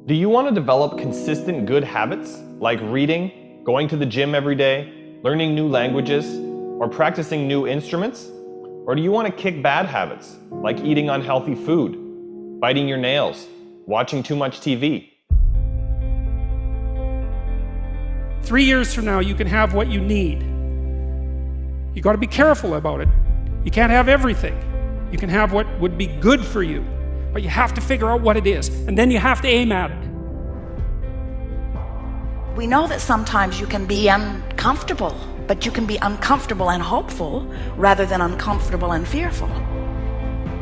Do you want to develop consistent good habits like reading, going to the gym every day, learning new languages, or practicing new instruments? Or do you want to kick bad habits like eating unhealthy food, biting your nails, watching too much TV? 3 years from now, you can have what you need. You got to be careful about it. You can't have everything. You can have what would be good for you, but you have to figure out what it is, and then you have to aim at it. We know that sometimes you can be uncomfortable, but you can be uncomfortable and hopeful rather than uncomfortable and fearful.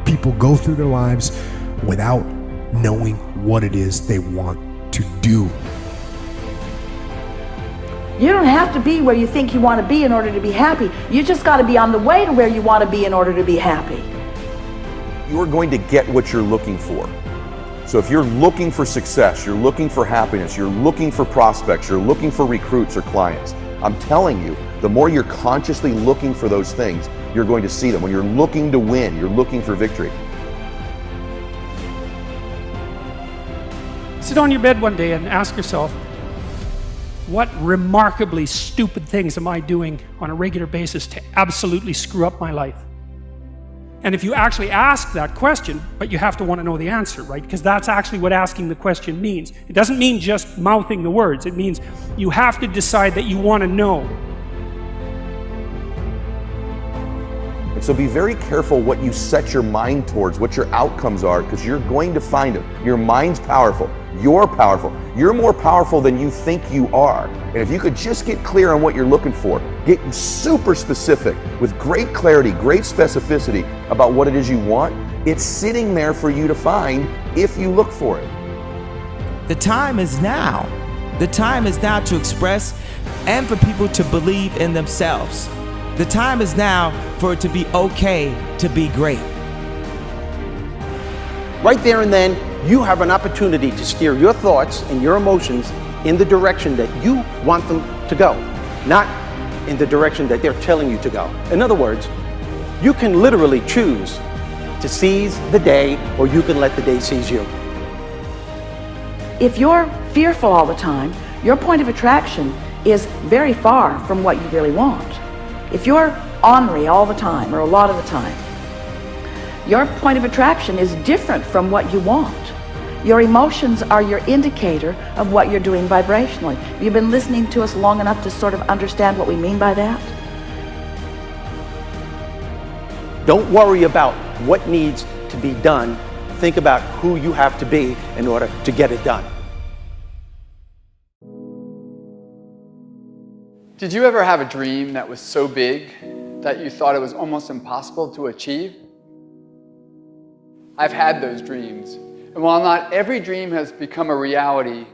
People go through their lives without knowing what it is they want to do. You don't have to be where you think you want to be in order to be happy. You just got to be on the way to where you want to be in order to be happy. You're going to get what you're looking for. So if you're looking for success, you're looking for happiness, you're looking for prospects, you're looking for recruits or clients, I'm telling you, the more you're consciously looking for those things, you're going to see them. When you're looking to win, you're looking for victory. Sit on your bed one day and ask yourself, what remarkably stupid things am I doing on a regular basis to absolutely screw up my life? And if you actually ask that question, but you have to want to know the answer, right? Because that's actually what asking the question means. It doesn't mean just mouthing the words. It means you have to decide that you want to know. And so be very careful what you set your mind towards, what your outcomes are, because you're going to find them. Your mind's powerful. You're powerful. You're more powerful than you think you are. And if you could just get clear on what you're looking for, get super specific with great clarity, great specificity about what it is you want, it's sitting there for you to find if you look for it. The time is now. The time is now to express and for people to believe in themselves. The time is now for it to be okay to be great. Right there and then, you have an opportunity to steer your thoughts and your emotions in the direction that you want them to go, not in the direction that they're telling you to go. In other words, you can literally choose to seize the day, or you can let the day seize you. If you're fearful all the time, your point of attraction is very far from what you really want. If you're ornery all the time, or a lot of the time, your point of attraction is different from what you want. Your emotions are your indicator of what you're doing vibrationally. Have you been listening to us long enough to sort of understand what we mean by that? Don't worry about what needs to be done. Think about who you have to be in order to get it done. Did you ever have a dream that was so big that you thought it was almost impossible to achieve? I've had those dreams. And while not every dream has become a reality,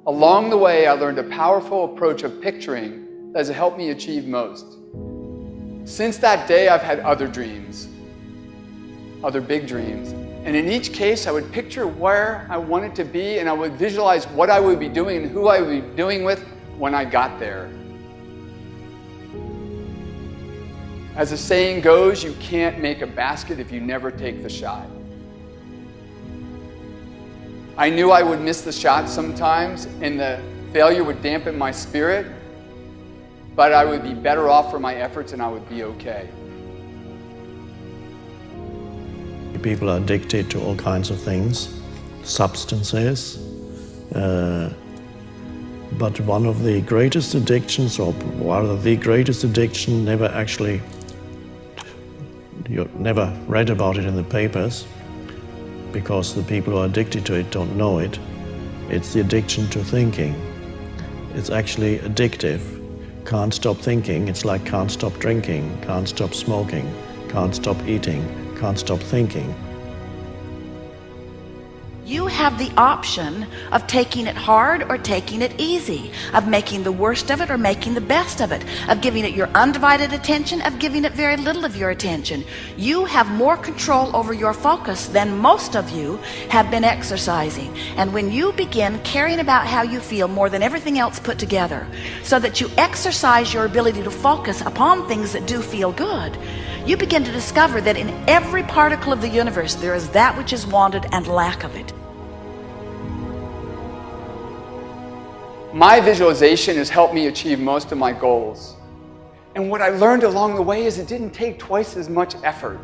along the way I learned a powerful approach of picturing that has helped me achieve most. Since that day, I've had other dreams, other big dreams. And in each case, I would picture where I wanted to be, and I would visualize what I would be doing and who I would be doing with when I got there. As the saying goes, you can't make a basket if you never take the shot. I knew I would miss the shot sometimes, and the failure would dampen my spirit, but I would be better off for my efforts and I would be okay. People are addicted to all kinds of things, substances, but one of the greatest addictions, or rather the greatest addiction, you never read about it in the papers, because the people who are addicted to it don't know it. It's the addiction to thinking. It's actually addictive. Can't stop thinking. It's like can't stop drinking, can't stop smoking, can't stop eating, can't stop thinking. You have the option of taking it hard or taking it easy, of making the worst of it or making the best of it, of giving it your undivided attention, of giving it very little of your attention. You have more control over your focus than most of you have been exercising. And when you begin caring about how you feel more than everything else put together, so that you exercise your ability to focus upon things that do feel good, you begin to discover that in every particle of the universe there is that which is wanted and lack of it. My visualization has helped me achieve most of my goals. And what I learned along the way is it didn't take twice as much effort.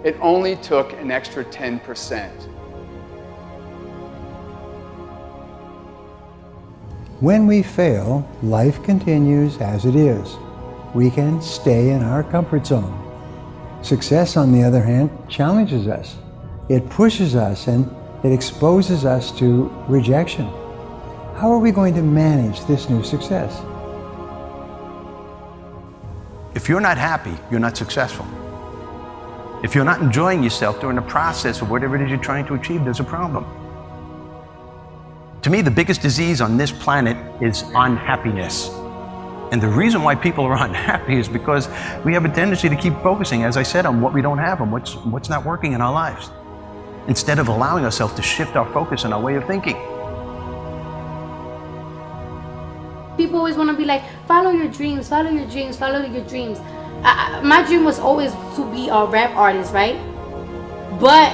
It only took an extra 10%. When we fail, life continues as it is. We can stay in our comfort zone. Success, on the other hand, challenges us. It pushes us and it exposes us to rejection. How are we going to manage this new success? If you're not happy, you're not successful. If you're not enjoying yourself during the process of whatever it is you're trying to achieve, there's a problem. To me, the biggest disease on this planet is unhappiness. And the reason why people are unhappy is because we have a tendency to keep focusing, as I said, on what we don't have and what's not working in our lives, instead of allowing ourselves to shift our focus and our way of thinking. People always want to be like, follow your dreams, follow your dreams, follow your dreams. My dream was always to be a rap artist, right? But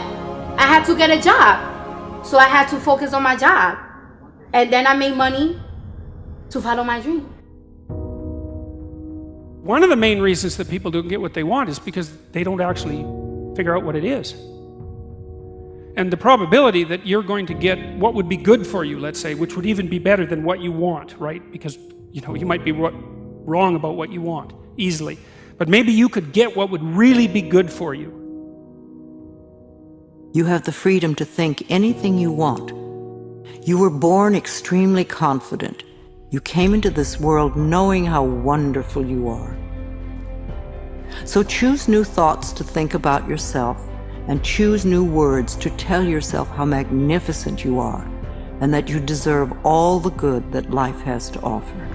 I had to get a job. So I had to focus on my job. And then I made money to follow my dream. One of the main reasons that people don't get what they want is because they don't actually figure out what it is. And the probability that you're going to get what would be good for you, let's say, which would even be better than what you want, right? Because, you might be wrong about what you want easily. But maybe you could get what would really be good for you. You have the freedom to think anything you want. You were born extremely confident. You came into this world knowing how wonderful you are. So choose new thoughts to think about yourself, and choose new words to tell yourself how magnificent you are, and that you deserve all the good that life has to offer.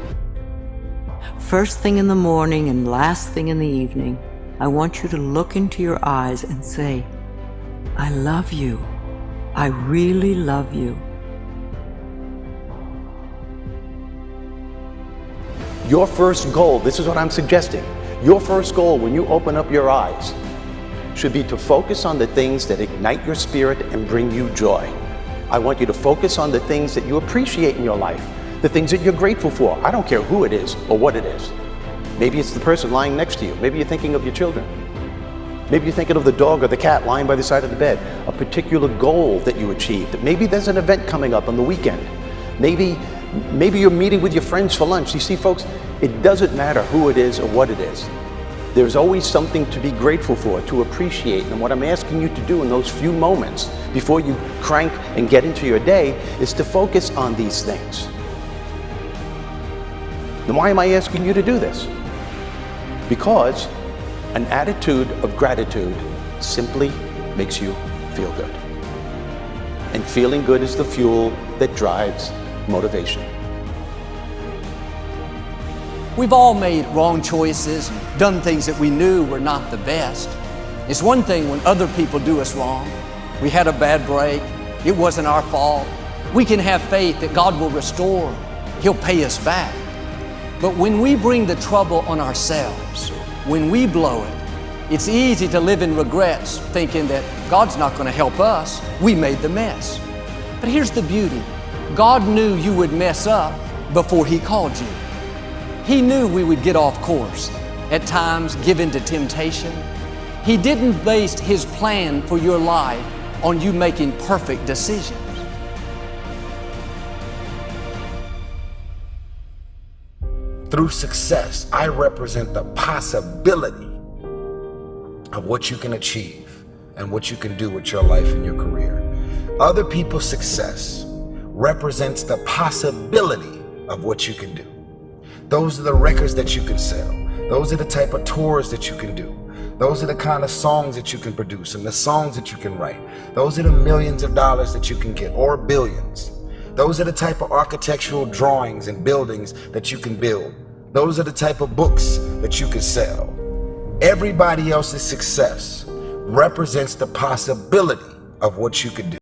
First thing in the morning and last thing in the evening, I want you to look into your eyes and say, I love you. I really love you. Your first goal, this is what I'm suggesting, your first goal when you open up your eyes should be to focus on the things that ignite your spirit and bring you joy. I want you to focus on the things that you appreciate in your life, the things that you're grateful for. I don't care who it is or what it is. Maybe it's the person lying next to you. Maybe you're thinking of your children. Maybe you're thinking of the dog or the cat lying by the side of the bed, a particular goal that you achieved. Maybe there's an event coming up on the weekend. Maybe you're meeting with your friends for lunch. You see, folks, it doesn't matter who it is or what it is. There's always something to be grateful for, to appreciate. And what I'm asking you to do in those few moments before you crank and get into your day is to focus on these things. Then why am I asking you to do this? Because an attitude of gratitude simply makes you feel good. And feeling good is the fuel that drives motivation. We've all made wrong choices and done things that we knew were not the best. It's one thing when other people do us wrong. We had a bad break. It wasn't our fault. We can have faith that God will restore. He'll pay us back. But when we bring the trouble on ourselves, when we blow it, it's easy to live in regrets, thinking that God's not going to help us. We made the mess. But here's the beauty. God knew you would mess up before He called you. He knew we would get off course, at times give in to temptation. He didn't base His plan for your life on you making perfect decisions. Through success, I represent the possibility of what you can achieve and what you can do with your life and your career. Other people's success represents the possibility of what you can do. Those are the records that you can sell. Those are the type of tours that you can do. Those are the kind of songs that you can produce and the songs that you can write. Those are the millions of dollars that you can get, or billions. Those are the type of architectural drawings and buildings that you can build. Those are the type of books that you can sell. Everybody else's success represents the possibility of what you could do.